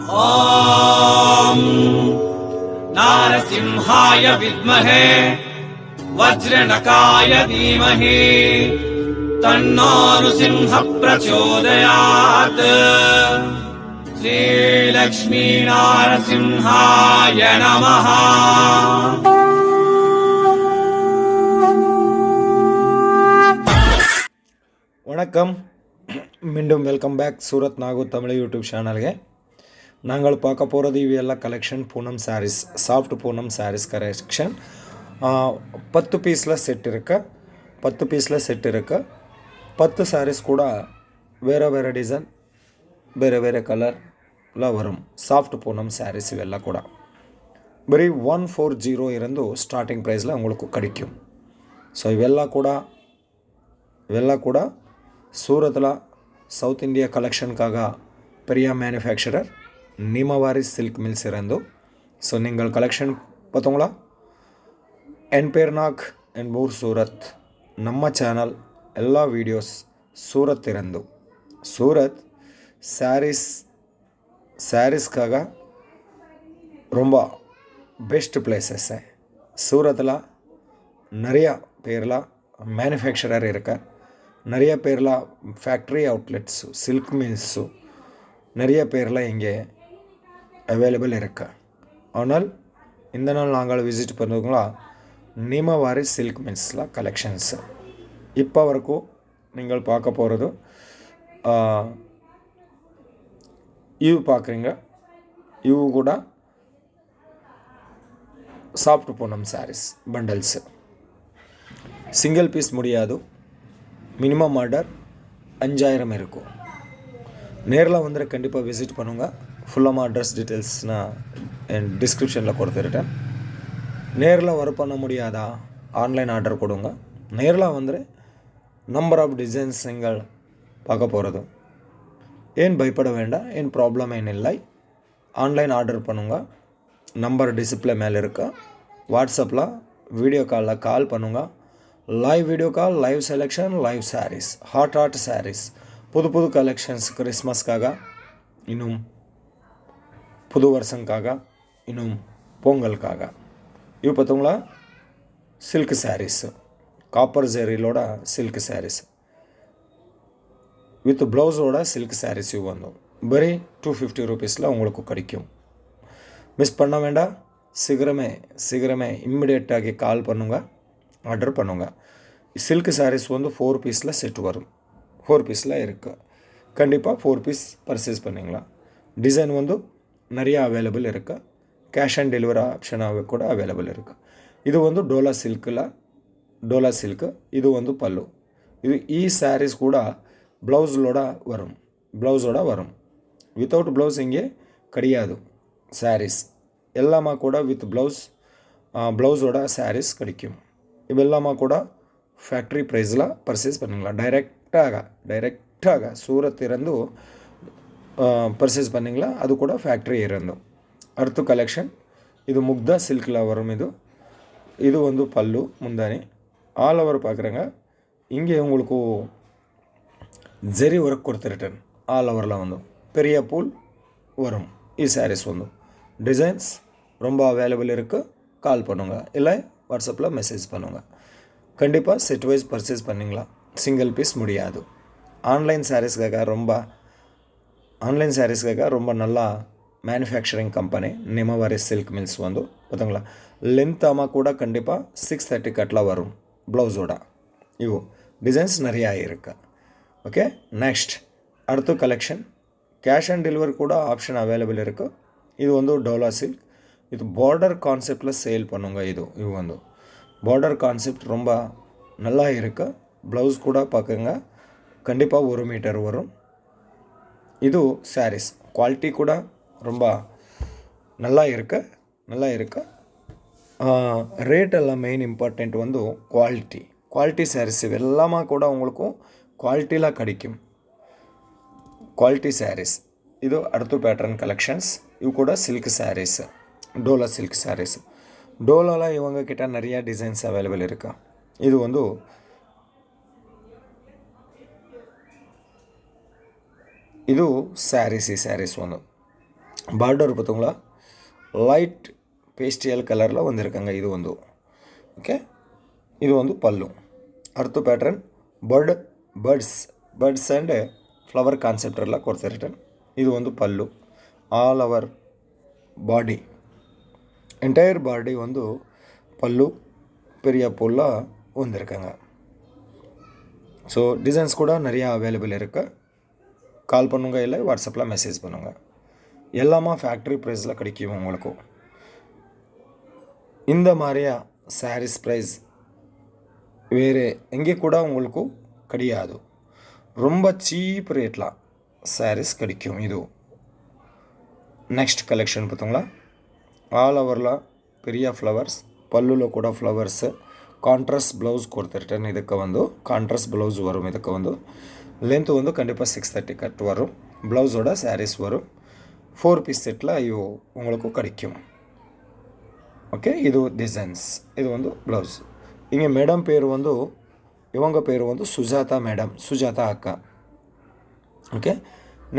ॐ नारसिंहाय विद्महे वज्रनकाय धीमहि तन्नो नृसिंह प्रचोदयात्। श्रीलक्ष्मी नारसिंहाय नमः। வணக்கம், மீண்டும் welcome back Surat Nagu Tamil YouTube சேனலுக்கு. நாங்கள் பார்க்க போகிறது இவையெல்லாம் collection Poonam saris, soft Poonam saris collection. 10 பீஸில் செட் இருக்கு, 10 பீஸில் செட் இருக்கு. 10 சாரீஸ் கூட வேறு வேறு டிசைன், ಬೇರೆ ಬೇರೆ ಕಲರ್ಲ ವரும் ಸಾಫ್ಟ್ பூனம் சாரீஸ். ಇವೆಲ್ಲ ಕೂಡ ಬರೀ 140 ಇರಂದು ಸ್ಟಾರ್ಟಿಂಗ್ ಪ್ರೈಸ್ல உங்களுக்கு கிடைக்கும். ஸோ ಇವೆಲ್ಲ ಕೂಡ சூரத்தில் சவுத் இந்தியா கலெக்ஷனுக்காக பெரிய மேனுஃபேக்சரர் நிமவாரி சில்க் மில்ஸ் இருந்து. ஸோ நீங்கள் கலெக்ஷன் பார்த்தோங்களா? என் பேர் நாக், என் ஊர் சூரத். நம்ம சேனல் எல்லா வீடியோஸ் சூரத் இருந்து. சூரத் சாரீஸ்க்காக ரொம்ப பெஸ்ட் பிளேசஸ். சூரத்தில் நிறையா பேரில் மேனுஃபேக்சரர் இருக்க, நிறைய பேரில் ஃபேக்ட்ரி அவுட்லெட்ஸு, சில்க் மில்ஸு நிறைய பேரில் இங்கே அவைலபிள் இருக்கு. ஆனால் இந்த நாள் நாங்கள் விசிட் பண்ணுறவங்களா நிமவாரி சில்க் மில்ஸில் கலெக்ஷன்ஸு. இப்போ வரைக்கும் நீங்கள் பார்க்க போகிறது இவு பார்க்குறீங்க. இவு கூட soft Poonam saris bundles. Single piece முடியாது, மினிமம் ஆர்டர் 5000 இருக்கும். நேரில் வந்து கண்டிப்பாக விசிட் பண்ணுங்க. ஃபுல்லாக அட்ரஸ் டீட்டெயில்ஸ் நான் என் டிஸ்கிரிப்ஷனில் கொடுத்துருட்டேன். நேரில் ஒர்க் பண்ண முடியாதா, ஆன்லைன் ஆர்டர் கொடுங்க. நேரில் வந்து நம்பர் ஆஃப் டிசைன்ஸ் நீங்கள் பார்க்க போகிறது. ஏன் பயப்பட வேண்டாம், ஏன் ப்ராப்ளம் ஏனில்லை. ஆன்லைன் ஆர்டர் பண்ணுங்க. நம்பர் டிஸ்பிளே மேலே இருக்கா. வாட்ஸ்அப்பில் வீடியோ காலில் கால் பண்ணுங்க. Live video call, live selection, live saris, hot saris, புது கலெக்ஷன்ஸ், கிறிஸ்மஸ்க்காக, இன்னும் புது வருஷங்காக, இன்னும் பொங்கலுக்காக. இவ் பார்த்தோங்களா சில்க் சாரீஸு, காப்பர் ஜெரிலோட சில்க் சாரீஸ் வித் ப்ளவுஸோட சில்க் சாரீஸ். இவ் வந்து பரி 250 ரூபீஸில் உங்களுக்கு கிடைக்கும். மிஸ் பண்ண வேண்டாம். சீக்கிரமே இம்மிடியேட்டாகி கால் பண்ணுங்க, ஆர்டர் பண்ணுங்க. சில்க் சாரீஸ் வந்து 4 பீஸில் செட் வரும். 4 பீஸில் இருக்குது. கண்டிப்பாக 4 பீஸ் பர்ச்சேஸ் பண்ணிங்களா. டிசைன் வந்து நிறையா அவைலபிள் இருக்குது. கேஷ் ஆன் டெலிவரி ஆப்ஷனாக கூட அவைலபிள் இருக்குது. இது வந்து டோலா சில்க்கு. இது வந்து பல்லு. ಈ சாரீஸ் கூட ப்ளவுஸோட வரும். வித்தவுட் ப்ளவுஸ் இங்கே கிடையாது. சாரீஸ் எல்லாமே கூட வித் ப்ளவுஸோட சாரீஸ் கிடைக்கும். இவெல்லாமா கூட ஃபேக்ட்ரி ப்ரைஸில் பர்ச்சேஸ் பண்ணிங்களா. டைரெக்டாக சூரத் இருந்து பர்ச்சேஸ் பண்ணிங்களா. அது கூட ஃபேக்ட்ரி இருந்து. அடுத்த கலெக்ஷன் இது முக்தா சில்கில் வரும். இது வந்து பல்லு, முந்தானி, ஆல் ஓவர் பார்க்குறேங்க. இங்கே உங்களுக்கு ஜெரி ஒர்க் கொடுத்துருட்டேன். ஆல் ஓவரில் வந்து பெரிய பூல் வரும். சாரீஸ் வந்து டிசைன்ஸ் ரொம்ப அவைலபிள் இருக்குது. கால் பண்ணுங்க, இல்லை வாட்ஸ்அப்பில் மெசேஜ் பண்ணுங்க. கண்டிப்பாக செட் வைஸ் பர்ச்சேஸ் பண்ணிங்களா. சிங்கிள் பீஸ் முடியாது. ஆன்லைன் சாரீஸ்க்காக ரொம்ப நல்லா மேனுஃபேக்சரிங் கம்பெனி நிமவாரி சில்க் மில்ஸ் வந்து பார்த்தீங்களா. லென்த்தாமல் கூட கண்டிப்பாக 630 கட்டில் வரும் ப்ளவுஸோட. இவோ டிசைன்ஸ் நிறையா இருக்கு. ஓகே, நெக்ஸ்ட் அடுத்த கலெக்ஷன் கேஷ் ஆன் டெலிவரி கூட ஆப்ஷன் அவைலபிள் இருக்குது. இது வந்து டோலா சில்க். இது பார்டர் கான்செப்டில் சேல் பண்ணுங்க. இது வந்து பார்டர் கான்செப்ட் ரொம்ப நல்லா இருக்குது. ப்ளவுஸ் கூட பார்க்குங்க. கண்டிப்பாக 1 மீட்டர் வரும். இது சாரீஸ் குவாலிட்டி கூட ரொம்ப நல்லா இருக்கு. ரேட் எல்லாம் மெயின் இம்பார்ட்டண்ட் வந்து குவாலிட்டி சாரீஸ் எல்லாமே கூட உங்களுக்கு குவாலிட்டியில் கிடைக்கும். குவாலிட்டி சாரீஸ். ಇದು அடுத்த பேட்டர்ன் கலெக்ஷன்ஸ். ಇವು ಕೂಡ ಸಿಲ್ಕ್ ಸ್ಯಾರೀಸ್, ಡೋಲಾ ಸಿಲ್ಕ್ ಸ್ಯಾರೀಸ್. ಡೋಲಾಲ ಇವಂಗ ಕಿட்ட நிறைய டிசைன்ஸ் அவைலபிள் இருக்கு. இது வந்து ಇದು ಸ್ಯಾರೀಸ್. ಈ ಸ್ಯಾರೀಸ್ ಒಂದು பார்டர் பார்த்தீங்களா லைட் பேஸ்டியல் கலரில் வந்திருக்காங்க இது வந்து ஓகே. இது வந்து பல்லு. அடுத்த pattern birds and flower concept ಎಲ್ಲ ಕೊಡ್ತಿರ್ತಾರೆ. ಇದು ಒಂದು ಪಲ್ಲು. All over body entire body வந்து பல்லு பெரிய பொருளாக வந்திருக்காங்க. ஸோ டிசைன்ஸ் கூட நிறையா அவைலபிள் இருக்குது. கால் பண்ணுங்க இல்லை வாட்ஸ்அப்பில் மெசேஜ் பண்ணுங்க. எல்லாமே ஃபேக்ட்ரி ப்ரைஸில் கிடைக்கும் உங்களுக்கு. இந்த மாதிரியா சாரீஸ் ப்ரைஸ் வேறு எங்கே கூட உங்களுக்கு கிடையாது. ரொம்ப சீப் ரேட்டில் சாரீஸ் கிடைக்கும். இது నెక్స్ట్ కలెక్షన్ பார்த்தீங்களா ಆಲ್ ಓವರ್ಲ பெரிய ஃப்ளவர்ஸ் பல்லுல கூட ஃப்ளவர்ஸ் கான்ட்ராஸ்ட் ப்ளவுஸ் கொடுத்துருட்டேன். இதுக்கு வந்து கான்ட்ராஸ்ட் ப்ளவுஸ் வரும். இதுக்கு வந்து லென்த் வந்து கண்டிப்பாக 630 கட் வரும். ப்ளவுஸோட சாரீஸ் வரும். 4 பீஸ் செட்டில் ஐயோ உங்களுக்கு கிடைக்கும். ஓகே. இது டிசைன்ஸ். இது வந்து ப்ளவுஸ். இங்கே மேடம் பேர் வந்து இவங்க பேர் வந்து சுஜாதா மேடம், சுஜாதா அக்கா. ஓகே.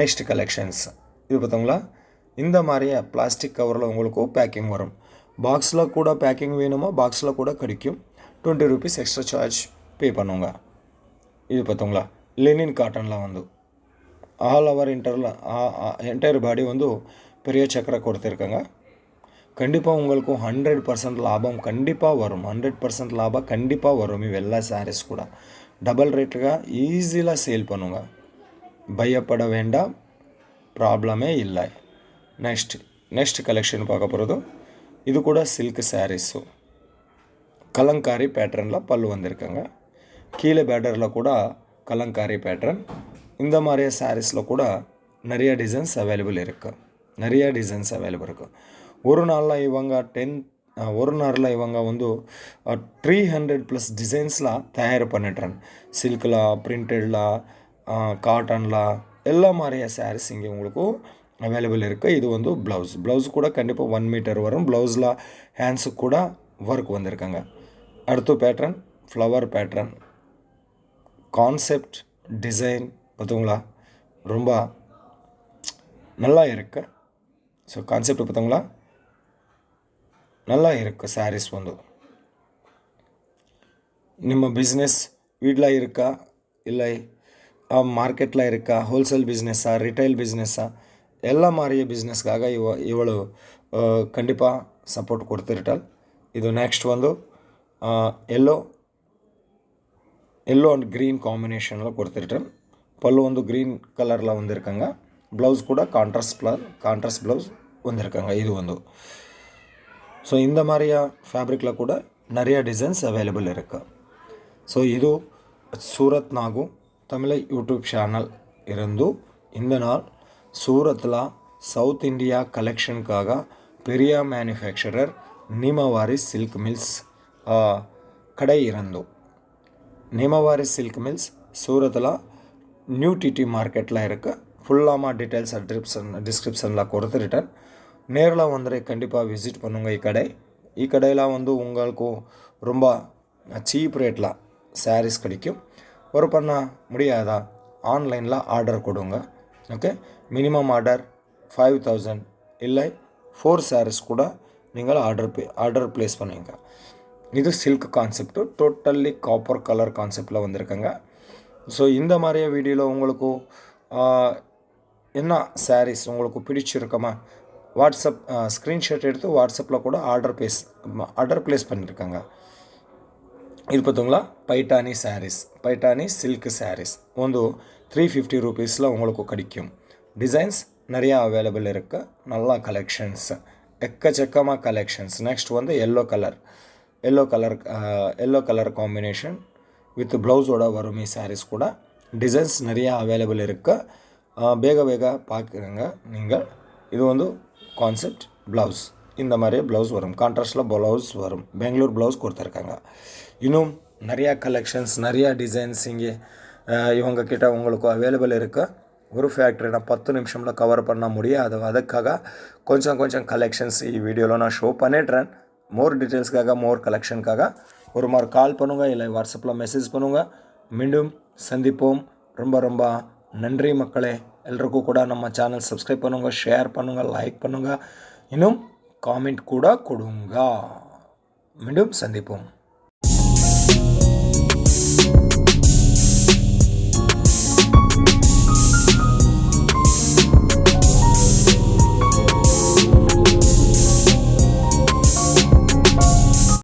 நெக்ஸ்ட் கலெக்ஷன்ஸ் இது பார்த்தீங்களா இந்த மாதிரியே பிளாஸ்டிக் கவரில் உங்களுக்கு பேக்கிங் வரும். பாக்ஸில் கூட பேக்கிங் வேணுமா பாக்ஸில் கூட கிடைக்கும். 20 rupees எக்ஸ்ட்ரா சார்ஜ் பே பண்ணுங்க. இது பார்த்தீங்களா லினின் காட்டனில் வந்து ஆல் ஓவர் என்டையர் பாடி வந்து பெரிய சக்கரை கொடுத்துருக்காங்க. கண்டிப்பாக உங்களுக்கு 100% லாபம் கண்டிப்பாக வரும். 100% லாபம் கண்டிப்பாக வரும். இவெல்லாம் சாரீஸ் கூட டபுள் ரேட்டுగా ஈஸியாக சேல் பண்ணுங்க. பயப்பட வேண்டாம், ப்ராப்ளமே இல்லை. நெக்ஸ்ட் கலெக்ஷன் பார்க்க போகிறது இது கூட சில்க் சாரீஸு கலங்காரி பேட்டர்னில் பல்லு வந்திருக்காங்க. கீழே பேட்டரில் கூட கலங்காரி பேட்டர்ன். இந்த மாதிரியே சாரீஸில் கூட நிறைய டிசைன்ஸ் அவைலபிள் இருக்குது. ஒரு நாளில் இவங்க வந்து 300+ டிசைன்ஸ்லாம் தயார் பண்ணிட்டுறேன். சில்கில், பிரிண்டடில், காட்டனில் எல்லா மாதிரியா சாரீஸ் இங்கே உங்களுக்கு அவைலபிள் இருக்குது. இது வந்து ப்ளவுஸ் கூட கண்டிப்பாக 1 மீட்டர் வரும். ப்ளவுஸில் ஹேண்ட்ஸுக்கு கூட ஒர்க் வந்திருக்காங்க. அடுத்த pattern flower pattern concept design பார்த்தீங்களா ரொம்ப நல்லா இருக்கு. ஸோ கான்செப்ட் பார்த்தீங்களா நல்லா இருக்குது. சாரீஸ் வந்து ನಿಮ್ಮ ಬಿಸ್ನೆಸ್ வீட்டில் இருக்கா இல்லை மார்க்கெட்டில் இருக்கா, ஹோல்சேல் பிஸ்னஸா, ரிட்டைல் பிஸ்னஸா, எல்லா மாதிரியே பிஸ்னஸ்க்காக ಇವಳು கண்டிப்பாக சப்போர்ட் கொடுத்துருட்டாள். இது நெக்ஸ்ட் வந்து எல்லோ அண்ட் க்ரீன் காம்பினேஷனில் கொடுத்துருட்டேன். பல்லு வந்து க்ரீன் கலரில் வந்திருக்காங்க. ப்ளவுஸ் கூட கான்ட்ராஸ்ட் ப்ளவுஸ் வந்திருக்காங்க. இது வந்து ஸோ இந்த மாதிரியா ஃபேப்ரிக்கில் கூட நிறைய டிசைன்ஸ் அவைலபிள் இருக்குது. ஸோ ಇದು சூரத் நாகு தமிழை யூடியூப் சேனல் இருந்து இந்த நாள் சூரத்தில் சவுத் இந்தியா கலெக்ஷனுக்காக பெரிய மேனுஃபேக்சரர் நிமவாரி சில்க் மில்ஸ் கடை இருந்து நிமவாரி சில்க் மில்ஸ் சூரத்தில் நியூ டிடி மார்க்கெட்டில் இருக்குது. ஃபுல்லாக டீட்டெயில்ஸ் டிஸ்கிரிப்ஷனில் கொடுத்துருட்டேன். நேரில் வந்து கண்டிப்பாக விசிட் பண்ணுங்க. ಈ கடையில் வந்து உங்களுக்கு ரொம்ப சீப் ரேட்டில் சாரீஸ் கிடைக்கும். ஒரு பண்ண முடியாதா ஆன்லைனில் ஆர்டர் கொடுங்க. ஓகே. மினிமம் ஆர்டர் 5000 இல்லை 4 சாரீஸ் கூட நீங்கள் ஆர்டர் ப்ளேஸ் பண்ணுவீங்க. இது சில்க் கான்செப்ட்டு டோட்டல்லி காப்பர் கலர் கான்செப்டில் வந்திருக்காங்க. ஸோ இந்த மாதிரியே வீடியோவில் உங்களுக்கு என்ன சாரீஸ் உங்களுக்கு பிடிச்சிருக்கமா வாட்ஸ்அப் ஸ்க்ரீன்ஷாட் எடுத்து வாட்ஸ்அப்பில் கூட ஆர்டர் ப்ளேஸ் பண்ணியிருக்காங்க. இது பார்த்தீங்களா பைட்டானி சில்க் சாரீஸ் வந்து 350 rupeesல உங்களுக்கு கிடைக்கும். டிசைன்ஸ் நிறையா அவைலபிள் இருக்குது. நல்லா கலெக்ஷன்ஸ் எக்கச்சக்கமாக கலெக்ஷன்ஸ். நெக்ஸ்ட் வந்து எல்லோ கலர் காம்பினேஷன் வித் ப்ளவுஸோட வரும் சாரீஸ் கூட டிசைன்ஸ் நிறையா அவைலபிள் இருக்குது. ಬೇಗ பார்க்குறேங்க நீங்கள். இது வந்து கான்செப்ட் ப்ளவுஸ். இந்த மாதிரி ப்ளவுஸ் வரும். கான்ட்ராஸ்டில் ப்ளவுஸ் வரும். பெங்களூர் ப்ளவுஸ் கொடுத்துருக்காங்க. இன்னும் நிறையா கலெக்ஷன்ஸ் நிறையா டிசைன்ஸ் இங்கே இவங்க கிட்ட உங்களுக்கு அவைலபிள் இருக்குது. ஒரு ஃபேக்ட்ரி நான் 10 நிமிஷமில் கவர் பண்ண முடியாது. அதுக்காக கொஞ்சம் கலெக்ஷன்ஸ் ಈ வீடியோவில் நான் ஷோ பண்ணிடுறேன். மோர் டீட்டெயில்ஸ்க்காக மோர் கலெக்ஷனுக்காக ஒரு மாதிரி கால் பண்ணுங்க இல்லை வாட்ஸ்அப்பில் மெசேஜ் பண்ணுங்க. மீண்டும் சந்திப்போம். ரொம்ப நன்றி மக்களே எல்லோருக்கும் கூட நம்ம சேனல் சப்ஸ்கிரைப் பண்ணுங்க, ஷேர் பண்ணுங்க, லைக் பண்ணுங்க, இன்னும் காமெண்ட் கூட கொடுங்க. மீண்டும் சந்திப்போம்.